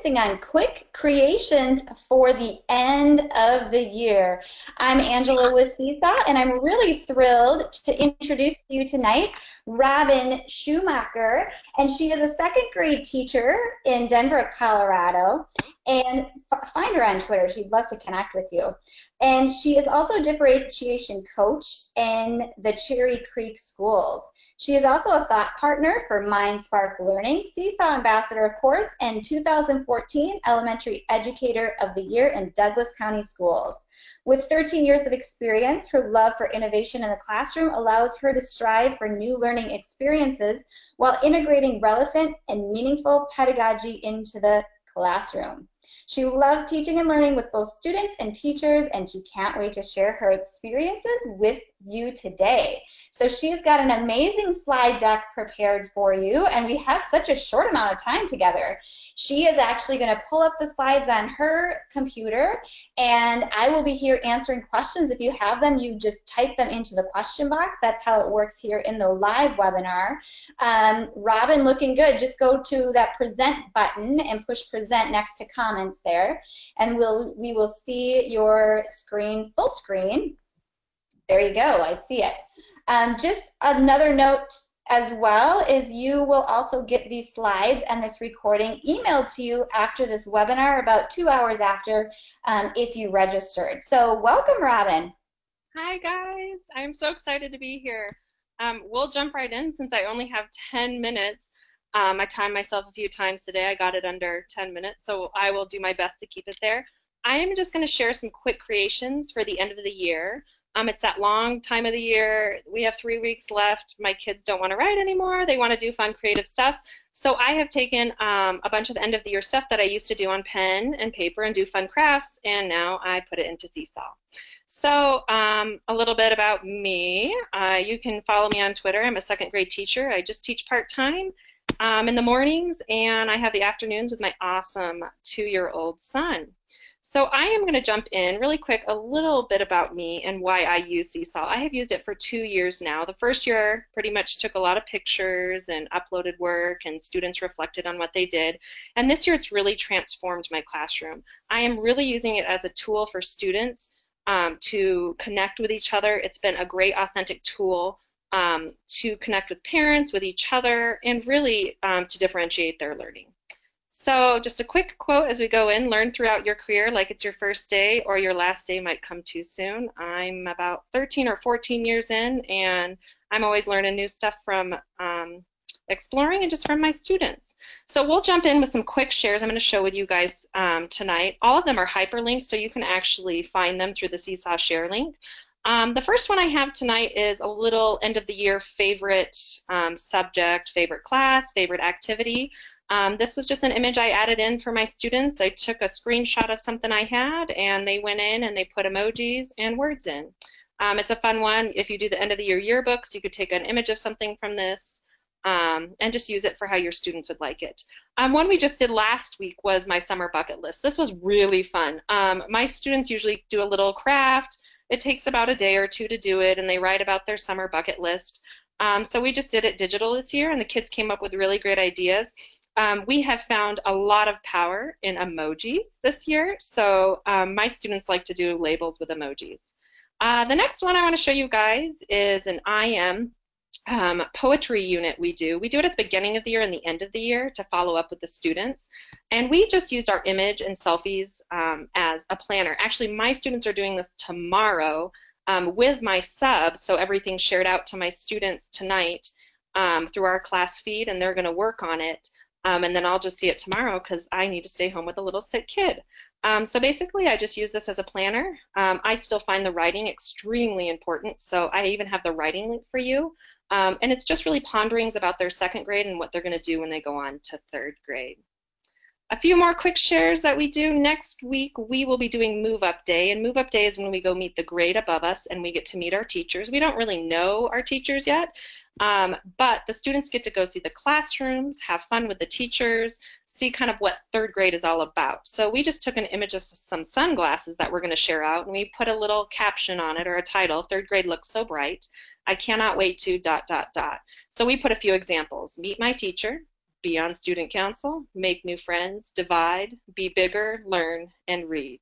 focusing on quick creations for the end of the year. I'm Angela with Seesaw, and I'm really thrilled to introduce to you tonight Robin Schuhmacher, and she is a second grade teacher in Denver, Colorado. And find her on Twitter. She'd love to connect with you. And she is also a differentiation coach in the Cherry Creek schools. She is also a thought partner for Mind Spark Learning, Seesaw Ambassador, of course, and 2014 Elementary Educator of the Year in Douglas County Schools. With 13 years of experience, her love for innovation in the classroom allows her to strive for new learning experiences while integrating relevant and meaningful pedagogy into the classroom. She loves teaching and learning with both students and teachers, and she can't wait to share her experiences with you today. So she's got an amazing slide deck prepared for you, and we have such a short amount of time together. She is actually going to pull up the slides on her computer, and I will be here answering questions. If you have them, you just type them into the question box. That's how it works here in the live webinar. Robin, looking good. Just go to that present button and push present next to comments there, and we will see your screen full screen. There you go, I see it. Just another note as well is you will also get these slides and this recording emailed to you after this webinar, about 2 hours after, if you registered. So welcome, Robin. Hi guys, I'm so excited to be here. We'll jump right in since I only have 10 minutes. I timed myself a few times today. I got it under 10 minutes, so I will do my best to keep it there. I am just going to share some quick creations for the end of the year. It's that long time of the year. We have 3 weeks left. My kids don't want to write anymore. They want to do fun, creative stuff. So I have taken a bunch of end of the year stuff that I used to do on pen and paper and do fun crafts, and now I put it into Seesaw. So a little bit about me. You can follow me on Twitter. I'm a second grade teacher. I just teach part-time in the mornings, and I have the afternoons with my awesome 2-year-old son. So I am going to jump in really quick, a little bit about me and why I use Seesaw. I have used it for 2 years now. The first year pretty much took a lot of pictures and uploaded work, and students reflected on what they did. And this year it's really transformed my classroom. I am really using it as a tool for students to connect with each other. It's been a great authentic tool to connect with parents, with each other, and really to differentiate their learning. So just a quick quote as we go in: learn throughout your career like it's your first day, or your last day might come too soon. I'm about 13 or 14 years in, and I'm always learning new stuff from exploring and just from my students. So we'll jump in with some quick shares I'm going to show with you guys tonight. All of them are hyperlinked, so you can actually find them through the Seesaw share link. The first one I have tonight is a little end of the year favorite subject, favorite class, favorite activity. This was just an image I added in for my students. I took a screenshot of something I had, and they went in and they put emojis and words in. It's a fun one. If you do the end of the year yearbooks, you could take an image of something from this and just use it for how your students would like it. One we just did last week was my summer bucket list. This was really fun. My students usually do a little craft. It takes about a day or two to do it, and they write about their summer bucket list. So we just did it digital this year, and the kids came up with really great ideas. We have found a lot of power in emojis this year, so my students like to do labels with emojis. The next one I want to show you guys is an IM poetry unit we do. We do it at the beginning of the year and the end of the year to follow up with the students. And we just used our image and selfies as a planner. Actually, my students are doing this tomorrow with my sub, so everything's shared out to my students tonight through our class feed, and they're going to work on it. And then I'll just see it tomorrow because I need to stay home with a little sick kid. So basically, I just use this as a planner. I still find the writing extremely important, so I even have the writing link for you. And it's just really ponderings about their second grade and what they're going to do when they go on to third grade. A few more quick shares that we do. Next week, we will be doing Move Up Day, and Move Up Day is when we go meet the grade above us and we get to meet our teachers. We don't really know our teachers yet, but the students get to go see the classrooms, have fun with the teachers, see kind of what third grade is all about. So we just took an image of some sunglasses that we're going to share out, and we put a little caption on it or a title: third grade looks so bright. I cannot wait to ... So we put a few examples: meet my teacher, be on student council, make new friends, divide, be bigger, learn, and read.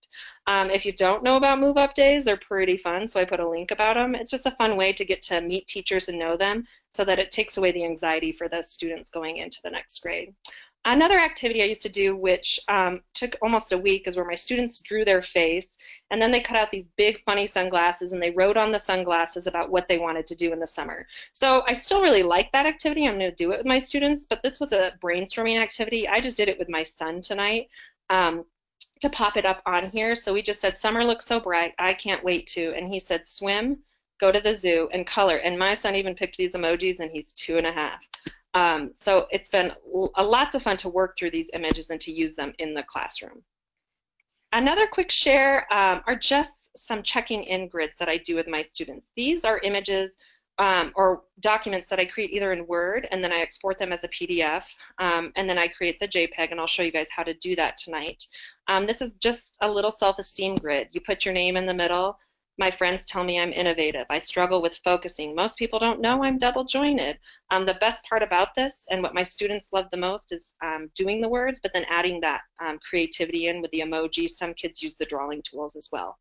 If you don't know about Move Up Days, they're pretty fun, so I put a link about them. It's just a fun way to get to meet teachers and know them so that it takes away the anxiety for the students going into the next grade. Another activity I used to do, which took almost a week, is where my students drew their face, and then they cut out these big funny sunglasses, and they wrote on the sunglasses about what they wanted to do in the summer. So I still really like that activity. I'm going to do it with my students, but this was a brainstorming activity. I just did it with my son tonight to pop it up on here. So we just said, summer looks so bright, I can't wait to. And he said, swim, go to the zoo, and color. And my son even picked these emojis, and he's 2.5. So it's been lots of fun to work through these images and to use them in the classroom. Another quick share are just some checking in grids that I do with my students. These are images or documents that I create either in Word, and then I export them as a PDF, and then I create the JPEG, and I'll show you guys how to do that tonight. This is just a little self-esteem grid. You put your name in the middle. My friends tell me I'm innovative. I struggle with focusing. Most people don't know I'm double jointed. The best part about this, and what my students love the most, is doing the words, but then adding that creativity in with the emojis. Some kids use the drawing tools as well.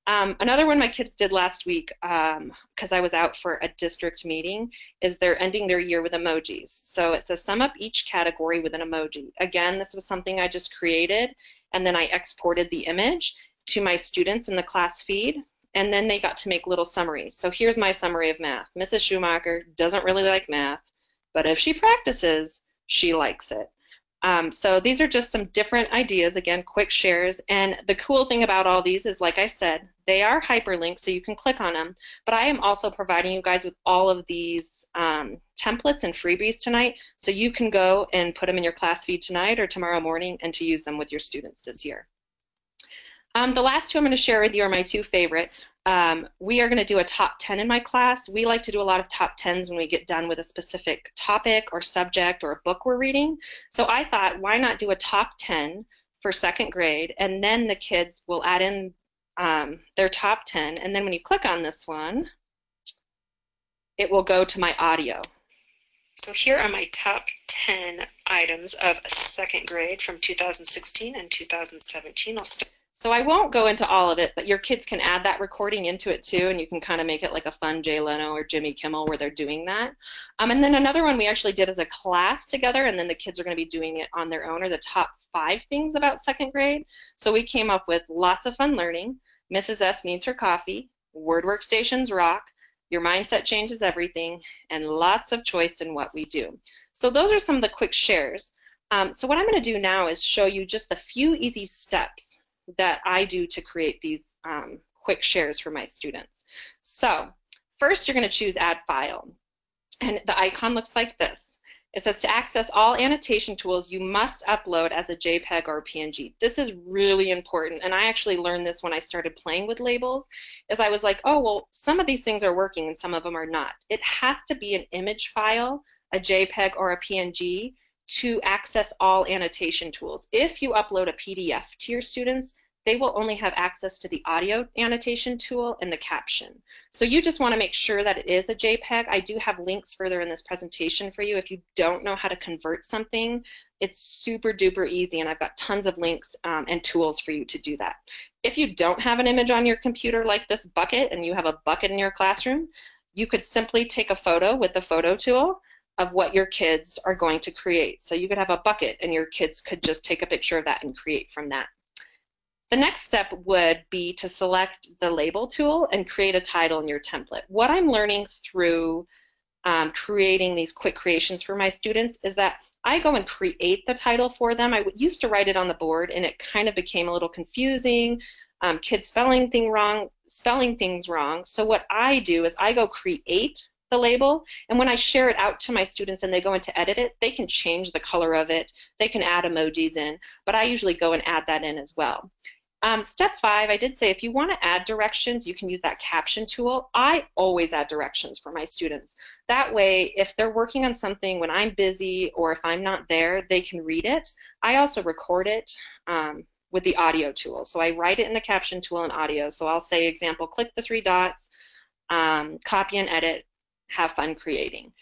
Another one my kids did last week, because I was out for a district meeting, is they're ending their year with emojis. So it says sum up each category with an emoji. Again, this was something I just created, and then I exported the image to my students in the class feed. And then they got to make little summaries. So here's my summary of math. Mrs. Schuhmacher doesn't really like math, but if she practices, she likes it. So these are just some different ideas, again, quick shares. And the cool thing about all these is, like I said, they are hyperlinked, so you can click on them. But I am also providing you guys with all of these templates and freebies tonight, so you can go and put them in your class feed tonight or tomorrow morning and to use them with your students this year. The last two I'm going to share with you are my two favorite. We are going to do a top 10 in my class. We like to do a lot of top 10s when we get done with a specific topic or subject or a book we're reading. So I thought, why not do a top 10 for second grade, and then the kids will add in their top 10, and then when you click on this one, it will go to my audio. So here are my top 10 items of second grade from 2016 and 2017. So I won't go into all of it, but your kids can add that recording into it too, and you can kind of make it like a fun Jay Leno or Jimmy Kimmel where they're doing that. And then another one we actually did as a class together, and then the kids are going to be doing it on their own, are the top 5 things about second grade. So we came up with lots of fun learning, Mrs. S needs her coffee, word workstations rock, your mindset changes everything, and lots of choice in what we do. So those are some of the quick shares. So what I'm going to do now is show you just the few easy steps that I do to create these quick shares for my students. So first, you're going to choose Add File, and the icon looks like this. It says to access all annotation tools, you must upload as a JPEG or a PNG. This is really important, and I actually learned this when I started playing with labels, is I was like, oh, well, some of these things are working and some of them are not. It has to be an image file, a JPEG or a PNG, to access all annotation tools. If you upload a PDF to your students, they will only have access to the audio annotation tool and the caption. So you just want to make sure that it is a JPEG. I do have links further in this presentation for you. If you don't know how to convert something, it's super duper easy, and I've got tons of links and tools for you to do that. If you don't have an image on your computer like this bucket, and you have a bucket in your classroom, you could simply take a photo with the photo tool of what your kids are going to create. So you could have a bucket, and your kids could just take a picture of that and create from that. The next step would be to select the label tool and create a title in your template. What I'm learning through creating these quick creations for my students is that I go and create the title for them. I used to write it on the board, and it kind of became a little confusing. Kids spelling things wrong. So what I do is I go create the label, and when I share it out to my students and they go in to edit it, they can change the color of it, they can add emojis in, but I usually go and add that in as well. Step 5, I did say if you want to add directions, you can use that caption tool. I always add directions for my students. That way, if they're working on something when I'm busy or if I'm not there, they can read it. I also record it with the audio tool. So I write it in the caption tool in audio. So I'll say, example, click the 3 dots, copy and edit, have fun creating.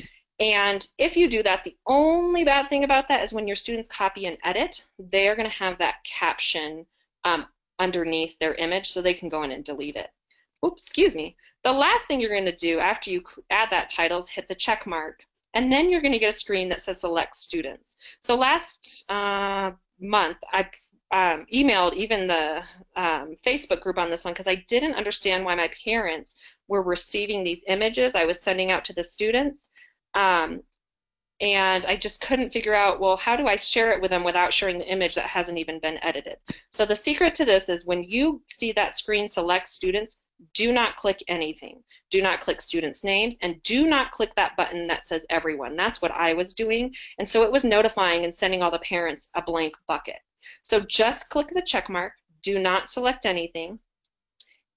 And if you do that, the only bad thing about that is when your students copy and edit, they're going to have that caption um, underneath their image so they can go in and delete it. Oops, excuse me. The last thing you're going to do after you add that title is hit the check mark. And then you're going to get a screen that says select students. So last month, I emailed even the Facebook group on this one because I didn't understand why my parents were receiving these images I was sending out to the students. Um, and I just couldn't figure out, well, how do I share it with them without sharing the image that hasn't even been edited? So the secret to this is when you see that screen select students, do not click anything. Do not click students' names, and do not click that button that says everyone. That's what I was doing. And so it was notifying and sending all the parents a blank bucket. So just click the check mark, do not select anything,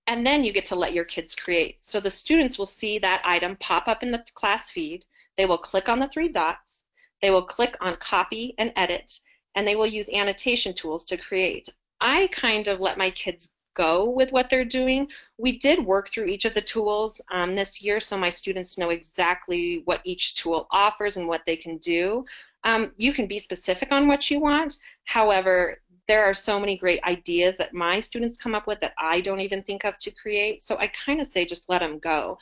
and then you get to let your kids create. So the students will see that item pop up in the class feed. They will click on the three dots. They will click on copy and edit, and they will use annotation tools to create. I kind of let my kids go with what they're doing. We did work through each of the tools this year, so my students know exactly what each tool offers and what they can do. You can be specific on what you want. However, there are so many great ideas that my students come up with that I don't even think of to create. So I kind of say just let them go.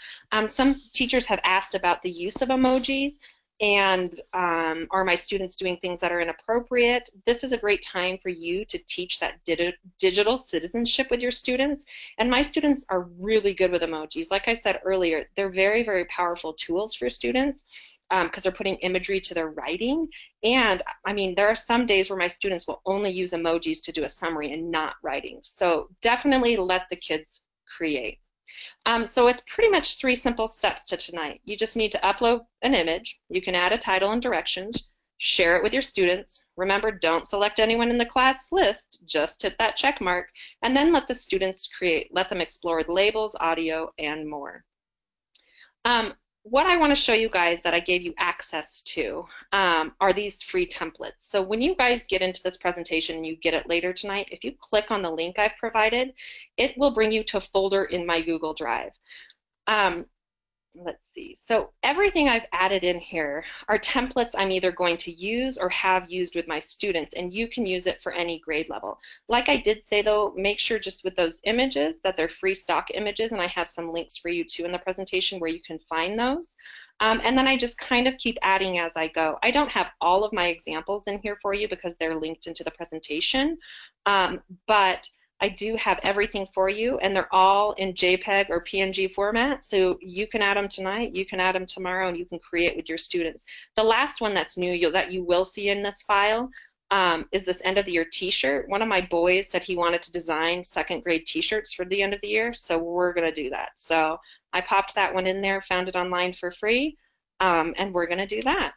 Some teachers have asked about the use of emojis and are my students doing things that are inappropriate? This is a great time for you to teach that digital citizenship with your students. And my students are really good with emojis. Like I said earlier, they're very, very powerful tools for students because they're putting imagery to their writing. And I mean, there are some days where my students will only use emojis to do a summary and not writing. So definitely let the kids create. So it's pretty much three simple steps to tonight. You just need to upload an image. You can add a title and directions. Share it with your students. Remember, don't select anyone in the class list. Just hit that check mark. And then let the students create. Let them explore the labels, audio, and more. What I want to show you guys that I gave you access to are these free templates. So when you guys get into this presentation and you get it later tonight, if you click on the link I've provided, it will bring you to a folder in my Google Drive. Let's see. So everything I've added in here are templates I'm either going to use or have used with my students, and you can use it for any grade level. Like I did say though, make sure just with those images that they're free stock images, and I have some links for you too in the presentation where you can find those. And then I just kind of keep adding as I go. I don't have all of my examples in here for you because they're linked into the presentation, but I do have everything for you, and they're all in JPEG or PNG format, so you can add them tonight, you can add them tomorrow, and you can create with your students. The last one that's new that you will see in this file is this end of the year t-shirt. One of my boys said he wanted to design second grade t-shirts for the end of the year, so we're going to do that. So I popped that one in there, found it online for free, and we're going to do that.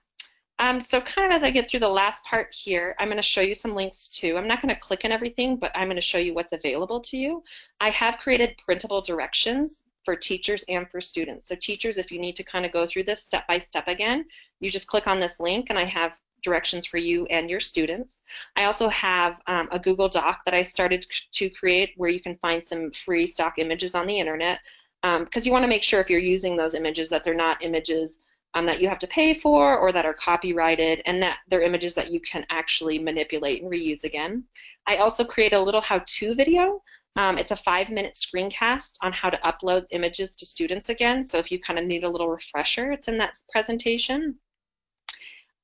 So kind of as I get through the last part here, I'm going to show you some links too. I'm not going to click on everything, but I'm going to show you what's available to you. I have created printable directions for teachers and for students. So teachers, if you need to kind of go through this step by step again, you just click on this link and I have directions for you and your students. I also have a Google Doc that I started to create where you can find some free stock images on the internet because you want to make sure if you're using those images that they're not images that you have to pay for or that are copyrighted, and that they're images that you can actually manipulate and reuse again. I also create a little how-to video. It's a 5-minute screencast on how to upload images to students again, so if you kind of need a little refresher, it's in that presentation.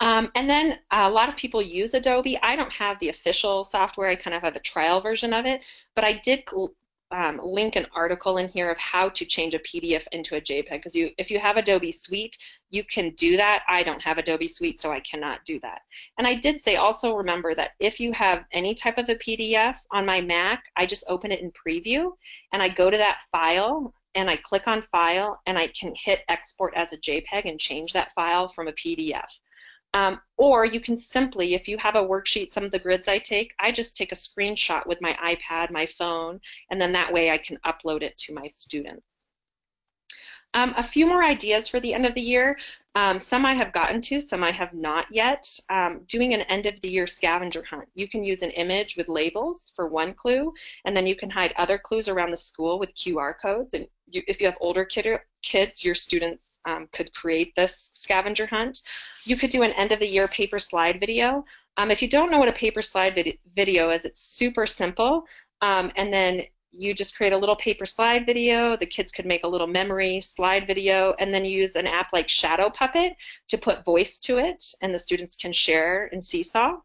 And then a lot of people use Adobe. I don't have the official software. I kind of have a trial version of it, but I did link an article in here of how to change a PDF into a JPEG, because if you have Adobe Suite, you can do that. I don't have Adobe Suite, so I cannot do that. And I did say also remember that if you have any type of a PDF on my Mac, I just open it in preview and I go to that file and I click on file and I can hit export as a JPEG and change that file from a PDF. Or you can simply, if you have a worksheet, some of the grids I just take a screenshot with my iPad, my phone, and then that way I can upload it to my students. A few more ideas for the end of the year. Some I have gotten to, some I have not yet. Doing an end of the year scavenger hunt. You can use an image with labels for one clue, and then you can hide other clues around the school with QR codes. And if you have older kids, your students could create this scavenger hunt. You could do an end of the year paper slide video. If you don't know what a paper slide video is, it's super simple. And then you just create a little paper slide video. The kids could make a little memory slide video and then use an app like Shadow Puppet to put voice to it, and the students can share in Seesaw.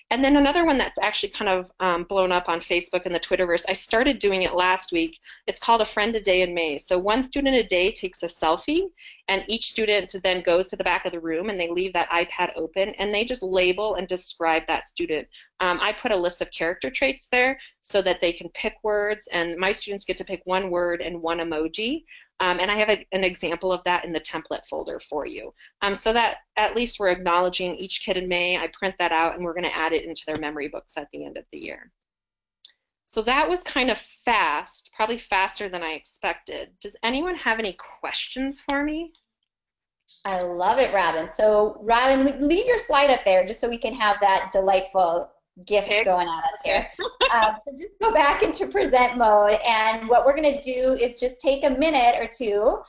And then another one that's actually kind of blown up on Facebook and the Twitterverse, I started doing it last week. It's called A Friend a Day in May. So one student a day takes a selfie, and each student then goes to the back of the room and they leave that iPad open and they just label and describe that student. I put a list of character traits there so that they can pick words, and my students get to pick one word and one emoji. And I have an example of that in the template folder for you. So that at least we're acknowledging each kid in May. I print that out and we're going to add it into their memory books at the end of the year. So that was kind of fast, probably faster than I expected. Does anyone have any questions for me? I love it, Robin. So, Robin, leave your slide up there just so we can have that delightful gift Okay. going at us Okay. here. So just go back into present mode, and what we're going to do is just take a minute or two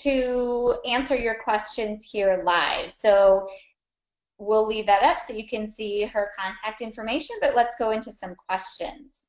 to answer your questions here live. So we'll leave that up so you can see her contact information, but let's go into some questions.